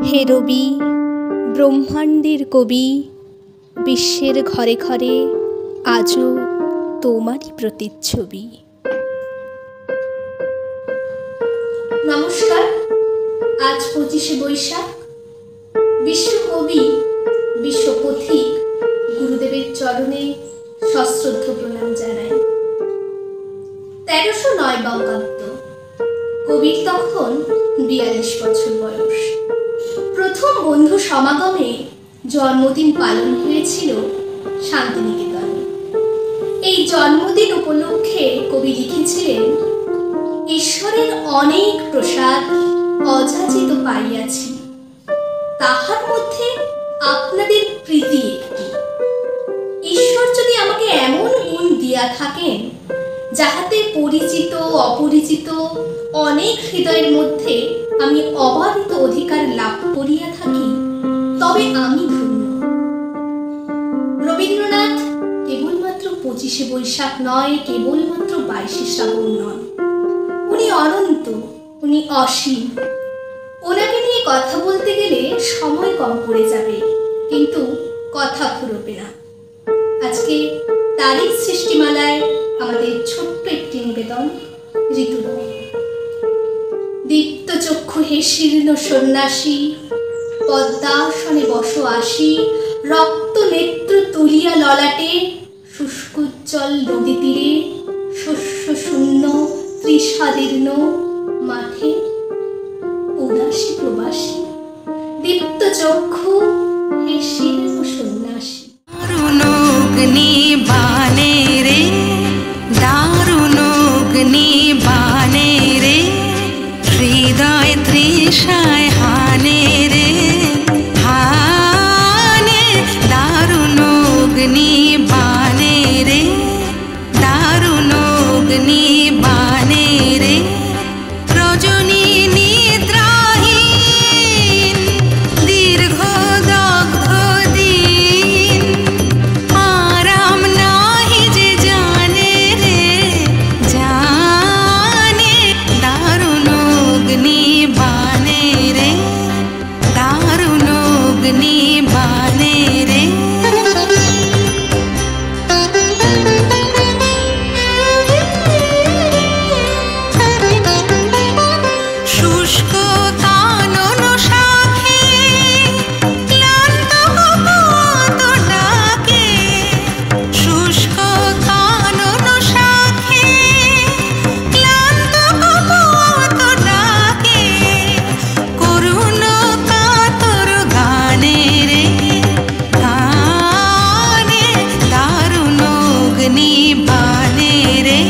হে রবি, ব্রহ্মাণ্ডের কবি, বিশ্বের ঘরে ঘরে আজও তোমারই প্রতিচ্ছবি। নমস্কার। আজ 25শে বৈশাখ। বিশ্বকবি, বিশ্বপথিক গুরুদেবের চরণে সশ্রদ্ধ প্রণাম জানাই। 1309 বঙ্গাব্দ। কবির তখন 42 বছর বয়স। প্রথম বন্ধু সমাগমে জন্মদিন পালন হয়েছিল শান্তিনিকেতনে। এই জন্মদিন উপলক্ষে কবি লিখেছিলেন, ঈশ্বরের অনেক প্রসাদ অযাচিত পাইয়াছি, তাহার মধ্যে আপনাদের প্রীতি একটি। ঈশ্বর যদি আমাকে এমন গুণ দিয়া থাকেন, যাহাতে পরিচিত অপরিচিত অনেক হৃদয়ের মধ্যে আমি অবারিত অধিকার লাভ করিয়া থাকি, তবে আমি ধন্য। রবীন্দ্রনাথ কেবলমাত্র 25শে বৈশাখ নয়, কেবলমাত্র 22শে শ্রাবণ নয়, উনি অনন্ত, উনি অসীম। ওনাকে নিয়ে কথা বলতে গেলে সময় কম পড়ে যাবে, কিন্তু কথা ফুরবে না। আজকে তারই সৃষ্টিমালায় আমাদের ছোট্ট একটি নিবেদন, ঋতুরঙ। দীপ্ত চক্ষু হে শীর্ণ সন্ন্যাসী, পদ্মাসনে বস আসি, রক্ত নেত্র তুলিয়া ললাটে, শুষ্কোজ্জ্বল নদী তীরে, শস্য শূন্য ত্রিসাদীর্ণ মাঠে, উদাসী প্রবাসী, দীপ্ত চক্ষু হে শীর্ণ সন্ন্যাসী। দারুণগ্নি বানে রে, দারুণগ্নি বানে রে, হৃদয় তৃষায় হানে রে, হানে। দারুণগ্নি বানে রে, দারুণগ্নি বানে রে, রজনী নিদ্রাহীন দীর্ঘ দগ্ধ দিন, আরাম নাহি যে জানে রে, জানে। দারুণগ্নি বানে রে, দারুণগ্নি বানে রে। শুষ্ক কানন শাখে ক্লান্ত কপোত ডাকে, শুষ্ক কানন শাখে ক্লান্ত কপোত ডাকে, করুণ কাতর গানে রে, গানে। দারুণগ্নি বানে রে,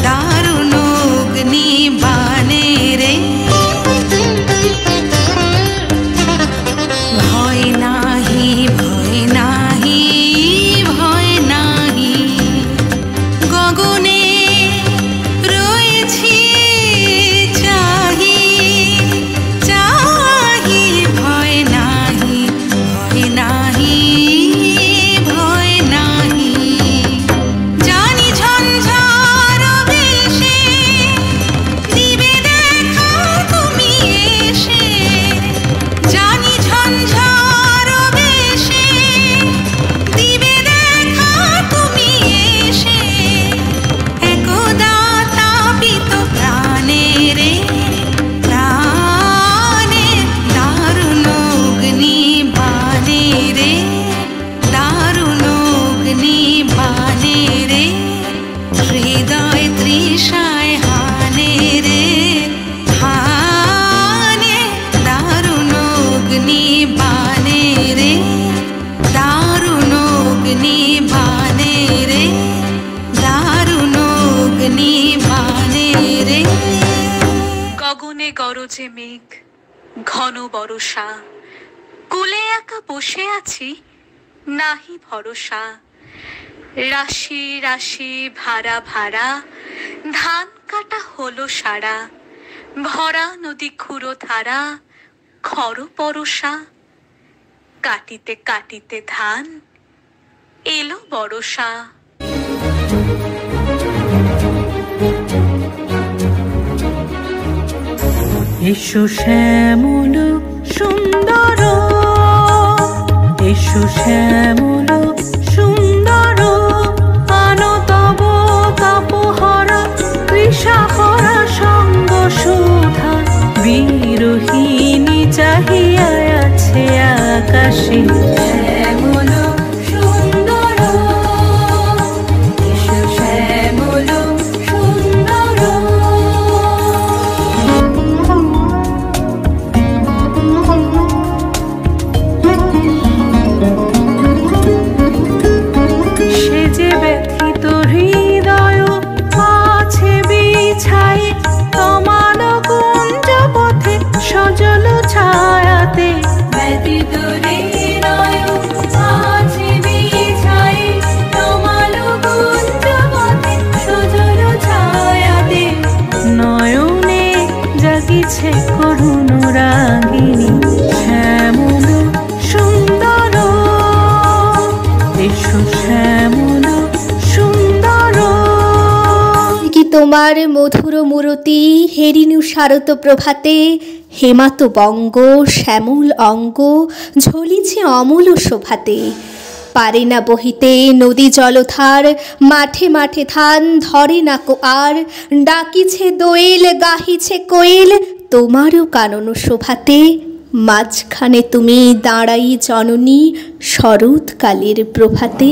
দারুণগ্নি বানে রে। ভয় নাহি, ভয় নাহি, ভয় নাহি, গগনে রয়েছি চাহি, চাহি। ভয় নাহি, ভয় নাহি, ভয় নাহি, জানি ঝঞ্ঝার বেশে দিবে দেখা তুমি এসে, জানি ঝঞ্ঝার বেশে দিবে দেখা তুমি এসে, একদা তাপিত প্রাণে রে, প্রাণে। দারুণগ্নি বানে রে, দারুণগ্নি বানে রে, হৃদয় তৃষায় হানে রে, হানে। দারুণগ্নি বানে রে, দারুণগ্নি বানে রে, দারুণগ্নি বানে রে। গগনে গরজে মেঘ, ঘন বরষা, কুলে একা বসে আছি, নাহি ভরসা। রাশি রাশি ভাড়া ভাড়া, ধান কাটা হলো সারা, ভরা নদী ক্ষুরো ধারা, খর পরশা। কাটিতে কাটিতে ধান এলো বরষা। এসো শ্যামল এসো শ্যামল সুন্দর আনো তব তপহরা তৃষাহরা সঙ্গ সুধা বিরোহিণী চাহিয়া আছে আকাশে শ্যামল সুন্দর এসো শ্যামল সুন্দর সে যে ব্যথিত হৃদয় আছে বিছাই তমাল কুঞ্জ পথে সজল ছায়াতে ব্যথিত হৃদয় আছে বিছাই তমাল কুঞ্জ পথে সজল ছায়াতে নয়নে জাগিছে করুণ রাগিনী শ্যামল সুন্দর এসো শ্যামল সুন্দর কি তোমার মধুর মূরতি হেরিনু শারত প্রভাতে হেমাত বঙ্গ শ্যামল অঙ্গ ঝলিছে অমূল শোভাতে পারে না বহিতে নদী জলধার মাঠে মাঠে ধান ধরে না কো আর ডাকিছে দোয়েল গাহিছে কোয়েল তোমারও কানন শোভাতে মাঝখানে তুমি দাঁড়াই জননী শরৎকালের প্রভাতে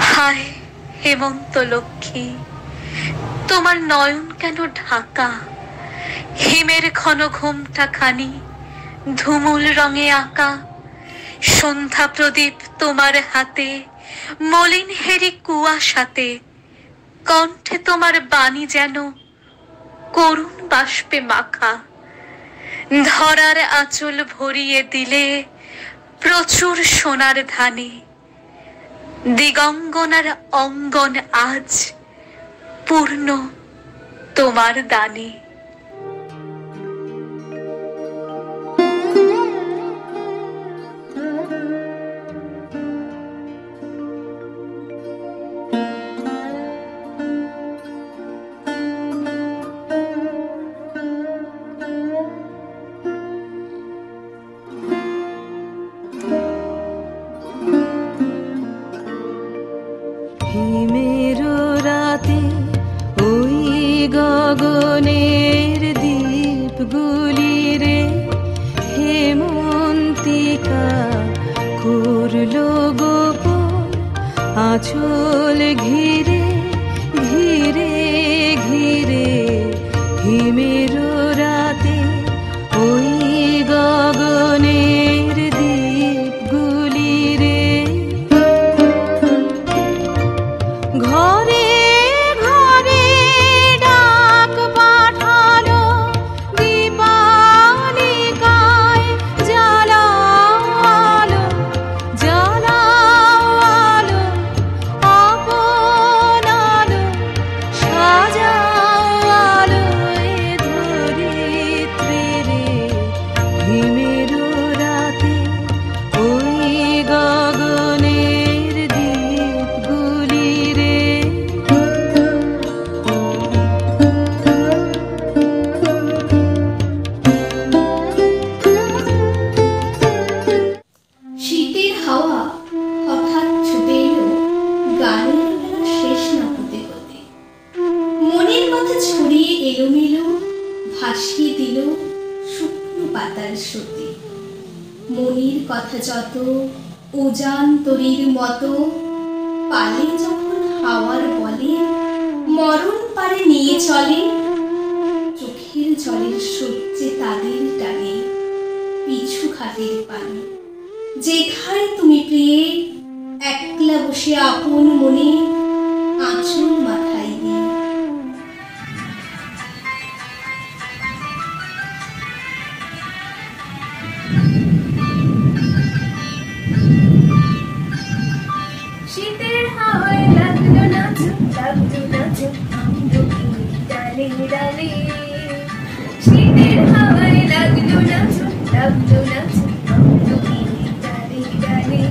হায় হেমন্ত লক্ষ্মী তোমার নয়ন কেন ঢাকা হিমের ঘন ঘোমটা খানি ধুমুল রঙে আঁকা সন্ধ্যা প্রদীপ তোমার হাতে মলিন হেরি কুয়াশাতে কণ্ঠে তোমার বাণী যেন করুণ বাষ্পে মাখা ধরার আঁচল ভরিয়ে দিলে প্রচুর সোনার ধানে দিগঙ্গনার অঙ্গন আজ পূর্ণ তোমার দানে হিমের রাতে ওই গগনের দ্বীপগুলি রে হেমন্তিকা করল গোপন আঁচল ঘিরে ঘিরে ঘিরে হিমের রাতে ওই গগনের দ্বীপগুলি রে ঘরে ঘরে ডাক পাঠালো দীপালিকায় জ্বালাও আলো জ্বালাও আলো আপন ভাসিয়ে দিল শুকনো পাতার স্রোতে। মনির কথা যত উজান তরীর মতো পালে যখন হাওয়ার বলে মরণ পারে নিয়ে চলে, চোখের জলের সূর্যে তাদের টানে পিছু ঘাটের পানে। যেথায় তুমি প্রিয়ে একলা বসে আপন মনে আঁচল মাথায় নিয়ে। শীতের হাওয়ায় লাগলো নাচো, লাগলো নাচো আমলকি ডালে ডালে। শীতের হাওয়ায় লাগলো নাচো, লাগলো নাচো আমলকি ডালে ডালে।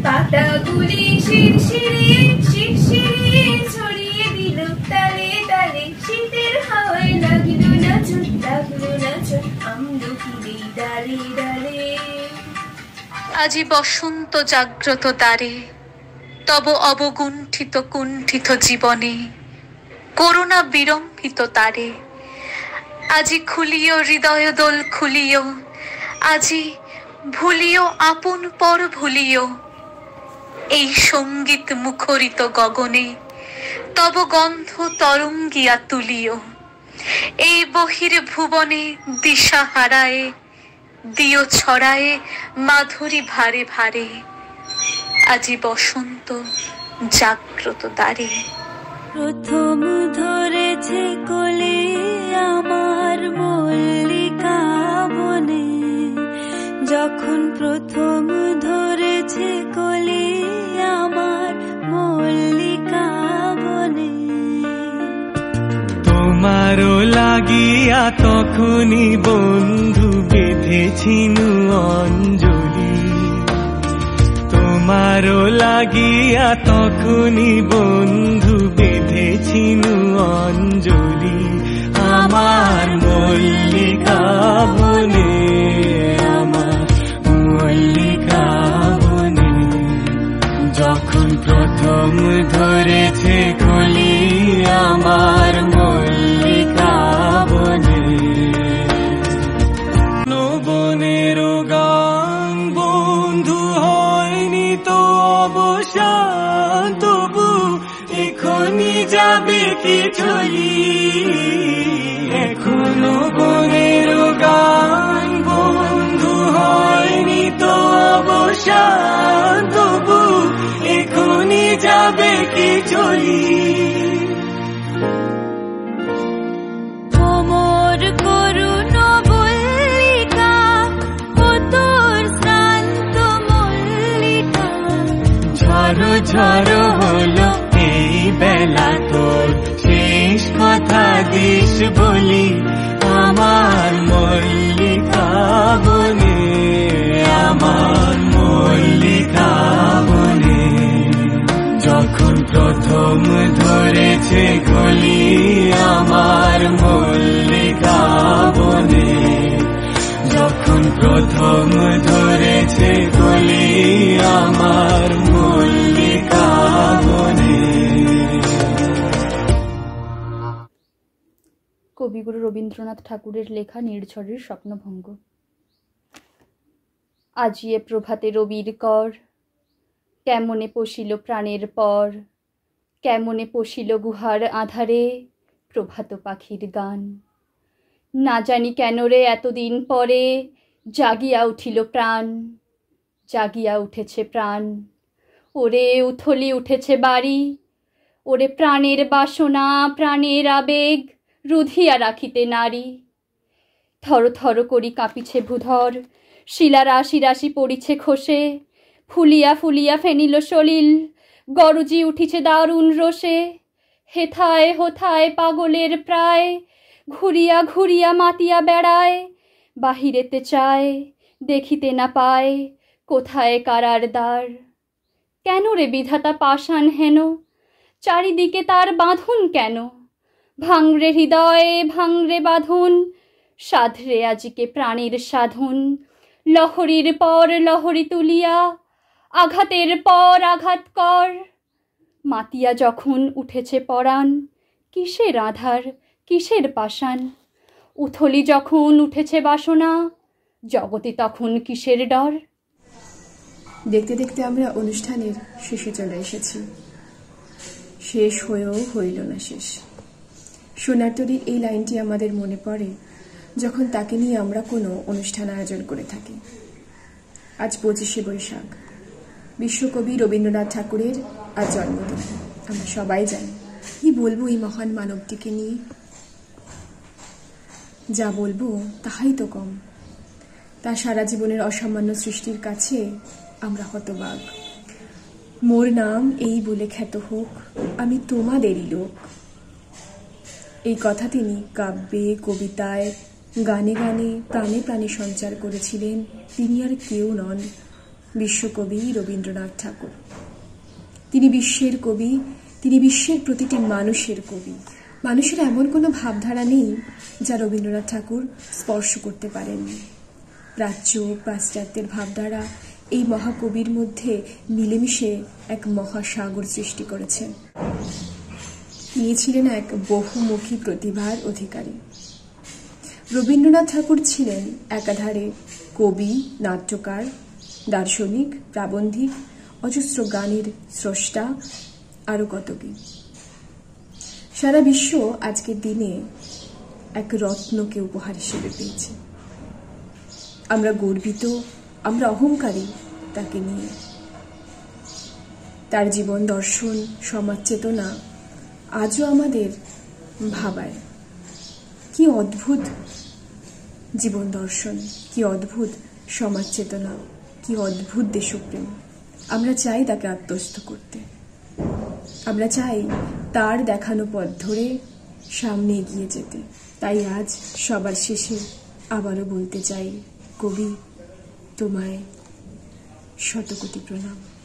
পাতাগুলি শিরশিরিয়ে শিরশিরিয়ে ছড়িয়ে দিল তালে তালে। শীতের হাওয়ায় লাগলো নাচো, লাগলো নাচো আমলকি ডালে ডালে। আজি বসন্ত জাগ্রত দ্বারে, তব অবগুণ্ঠিত কুণ্ঠিত জীবনে করুণা বিরম্ভিত তারে। আজি খুলিও হৃদয় দোল খুলিও, আজি ভুলিও আপন পর ভুলিও। এই সঙ্গীত মুখরিত গগনে তব গন্ধ তরঙ্গিয়া তুলিও। এই বহির ভুবনে দিশা হারায়ে দিও ছড়ায়ে মাধুরী ভারে ভারে। আজি বসন্ত জাগ্রত দ্বারে। প্রথম ধরেছে কোলে আমার মল্লিকা বনে, যখন প্রথম ধরেছে কোলে আমার মল্লিকা বনে। তোমারও লাগিয়া তখনই বন্ধু বেঁধেছিনু অঞ্জলি। তোমারও লাগিয়া তখনই বন্ধু বেঁধেছিনু অঞ্জলি। আমার মল্লিকা বনে, আমার মল্লিকা বনে। যখন প্রথম ধরেছে কলি আমার মল্লিকা বনে। বনের গান বন্ধু হয়নি তো অবসান, তবু এখনই যাবে কি চলি। এখনো বনের গান বন্ধু হয়নি তো অবসান, তবু এখনই যাবে কি চলি। কোমর করুণ মল্লিকা ও তোর শ্রান্ত মল্লিকা। ঝড়ো ঝড়ো হলো এই বেলা তোর শেষ কথা দিস বলি। আমার মল্লিকা বনে, আমার মল্লিকা বনে। যখন প্রথম ধরেছে কলি আমার মল্লিকা বনে। যখন প্রথম ধরেছে কলি আমার মল্লিকা বনে। কবিগুরু রবীন্দ্রনাথ ঠাকুরের লেখা নির্ঝরের স্বপ্নভঙ্গ। আজিয়ে প্রভাতে রবির কর, কেমনে পশিল প্রাণের পর। কেমনে পশিল গুহার আধারে প্রভাত পাখির গান। না জানি কেন রে এতদিন পরে জাগিয়া উঠিল প্রাণ। জাগিয়া উঠেছে প্রাণ, ওরে উথলি উঠেছে বাড়ি। ওরে প্রাণের বাসনা প্রাণের আবেগ রুধিয়া রাখিতে নারী। থর থর করি কাঁপিছে ভূধর, শিলা রাশি রাশি পড়িছে খসে। ফুলিয়া ফুলিয়া ফেনিল সলিল, গরজি উঠিছে দারুণ রোষে। হেথায় হোথায় পাগলের প্রায়, ঘুরিয়া ঘুরিয়া মাতিয়া বেড়ায়। বাহিরেতে চায় দেখিতে না পায়, কোথায় কারার দ্বার। কেন রে বিধাতা পাষাণ হেন, চারিদিকে তার বাঁধন কেন। ভাঙরে হৃদয়ে ভাঙরে বাঁধন, সাধরে আজিকে প্রাণের সাধন। লহরীর পর লহরী তুলিয়া, আঘাতের পর আঘাত কর। মাতিয়া যখন উঠেছে পরাণ, কিসের আধার কিসের পাষাণ। উথলি যখন উঠেছে বাসনা, জগতে তখন কিসের ডর? দেখতে দেখতে আমরা অনুষ্ঠানের শেষে চলে এসেছি। শেষ হয়েও হইল না শেষ। সোনার তরীর এই লাইনটি আমাদের মনে পড়ে যখন তাকে নিয়ে আমরা কোনো অনুষ্ঠান আয়োজন করে থাকি। আজ 25শে বৈশাখ, বিশ্বকবি রবীন্দ্রনাথ ঠাকুরের আজ জন্মদিন। আমরা সবাই জানি। কি বলবো এই মহান মানবটিকে নিয়ে? যা বলবো তাহাই তো কম। তার সারা জীবনের অসামান্য সৃষ্টির কাছে আমরা হতবাক। মোর নাম এই বলে খ্যাত হোক, আমি তোমাদেরই লোক। এই কথা তিনি কাব্যে, কবিতায়, গানে গানে প্রাণে প্রাণে সঞ্চার করেছিলেন। তিনি আর কেউ নন, বিশ্বকবি রবীন্দ্রনাথ ঠাকুর। তিনি বিশ্বের কবি, তিনি বিশ্বের প্রতিটি মানুষের কবি। মানুষের এমন কোনো ভাবধারা নেই যা রবীন্দ্রনাথ ঠাকুর স্পর্শ করতে পারেননি। প্রাচ্য পাশ্চাত্যের ভাবধারা এই মহাকবির মধ্যে মিলেমিশে এক মহাসাগর সৃষ্টি করেছেন। তিনি ছিলেন এক বহুমুখী প্রতিভার অধিকারী। রবীন্দ্রনাথ ঠাকুর ছিলেন একাধারে কবি, নাট্যকার, দার্শনিক, প্রাবন্ধিক, অজস্র গানের স্রষ্টা, আরও কত কি। সারা বিশ্ব আজকের দিনে এক রত্নকে উপহার হিসেবে পেয়েছে। আমরা গর্বিত, আমরা অহংকারী তাকে নিয়ে। তার জীবন দর্শন, সমাজ চেতনা আজও আমাদের ভাবায়। কি অদ্ভুত জীবন দর্শন, কি অদ্ভুত সমাজ চেতনা, কি অদ্ভুত দেশপ্রেম। আমরা চাই তাকে আত্মস্থ করতে। আমরা চাই তার দেখানো পথ ধরে সামনে এগিয়ে যেতে। তাই আজ সবার শেষে আবারও বলতে চাই, কবি তোমায় শতকোটি প্রণাম।